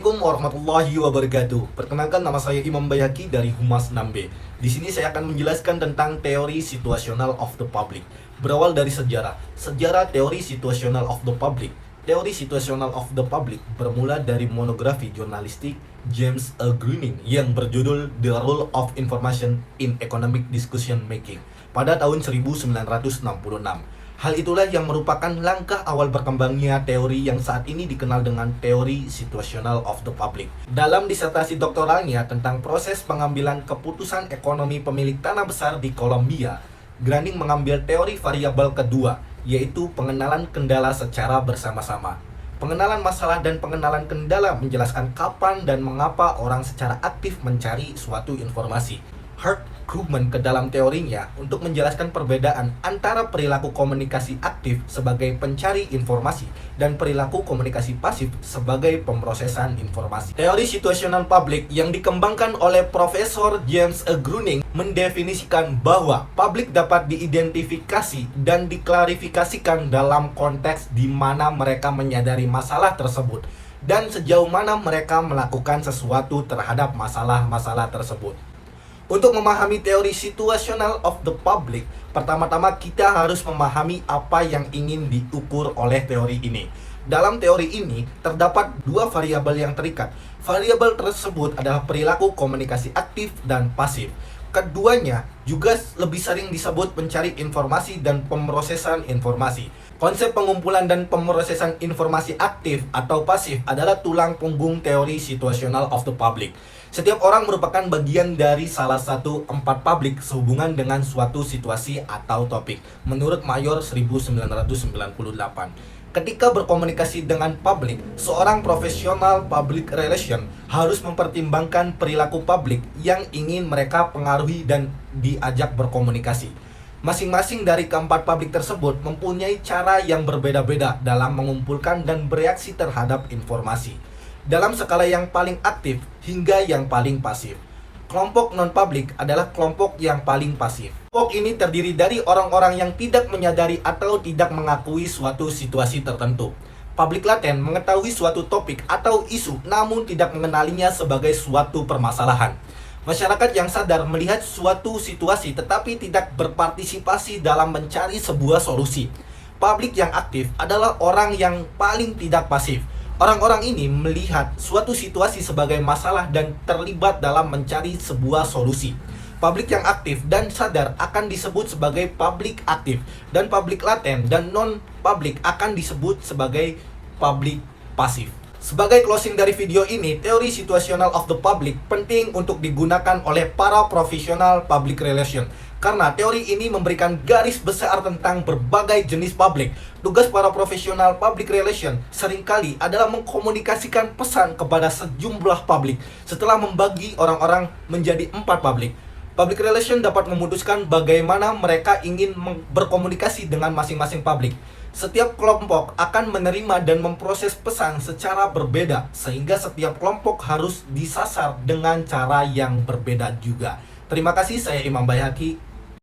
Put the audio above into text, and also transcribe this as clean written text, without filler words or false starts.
Assalamualaikum warahmatullahi wabarakatuh. Perkenalkan, nama saya Imam Bayhaqi dari Humas 6B. Di sini saya akan menjelaskan tentang teori situational of the public. Berawal dari sejarah teori situational of the public. Teori situational of the public bermula dari monografi jurnalistik James A. Gruning yang berjudul The Role of Information in Economic Discussion Making pada tahun 1966. Hal itulah yang merupakan langkah awal berkembangnya teori yang saat ini dikenal dengan teori situational of the public. Dalam disertasi doktoralnya tentang proses pengambilan keputusan ekonomi pemilik tanah besar di Kolombia, Gruning mengambil teori variabel kedua, yaitu pengenalan kendala secara bersama-sama. Pengenalan masalah dan pengenalan kendala menjelaskan kapan dan mengapa orang secara aktif mencari suatu informasi. Hart Krugman ke dalam teorinya untuk menjelaskan perbedaan antara perilaku komunikasi aktif sebagai pencari informasi dan perilaku komunikasi pasif sebagai pemrosesan informasi. Teori situational public yang dikembangkan oleh Profesor James A. Gruning mendefinisikan bahwa publik dapat diidentifikasi dan diklarifikasikan dalam konteks di mana mereka menyadari masalah tersebut dan sejauh mana mereka melakukan sesuatu terhadap masalah-masalah tersebut. Untuk memahami teori situational of the public, pertama-tama kita harus memahami apa yang ingin diukur oleh teori ini. Dalam teori ini, terdapat dua variabel yang terikat. Variabel tersebut adalah perilaku komunikasi aktif dan pasif. Keduanya juga lebih sering disebut pencari informasi dan pemrosesan informasi. Konsep pengumpulan dan pemrosesan informasi aktif atau pasif adalah tulang punggung teori situational of the public. Setiap orang merupakan bagian dari salah satu empat publik sehubungan dengan suatu situasi atau topik, menurut Mayor 1998. Ketika berkomunikasi dengan publik, seorang profesional public relation harus mempertimbangkan perilaku publik yang ingin mereka pengaruhi dan diajak berkomunikasi. Masing-masing dari keempat publik tersebut mempunyai cara yang berbeda-beda dalam mengumpulkan dan bereaksi terhadap informasi, dalam skala yang paling aktif hingga yang paling pasif. Kelompok non-public adalah kelompok yang paling pasif. Kelompok ini terdiri dari orang-orang yang tidak menyadari atau tidak mengakui suatu situasi tertentu. Public laten mengetahui suatu topik atau isu namun tidak mengenalinya sebagai suatu permasalahan. Masyarakat yang sadar melihat suatu situasi tetapi tidak berpartisipasi dalam mencari sebuah solusi. Publik yang aktif adalah orang yang paling tidak pasif. Orang-orang ini melihat suatu situasi sebagai masalah dan terlibat dalam mencari sebuah solusi. Publik yang aktif dan sadar akan disebut sebagai publik aktif, dan publik laten dan non-publik akan disebut sebagai publik pasif. Sebagai closing dari video ini, teori situational of the public penting untuk digunakan oleh para profesional public relation. Karena teori ini memberikan garis besar tentang berbagai jenis publik. Tugas para profesional public relation seringkali adalah mengkomunikasikan pesan kepada sejumlah publik setelah membagi orang-orang menjadi empat publik. Public relation dapat memutuskan bagaimana mereka ingin berkomunikasi dengan masing-masing publik. Setiap kelompok akan menerima dan memproses pesan secara berbeda, sehingga setiap kelompok harus disasar dengan cara yang berbeda juga. Terima kasih, saya Imam Bayhaqi.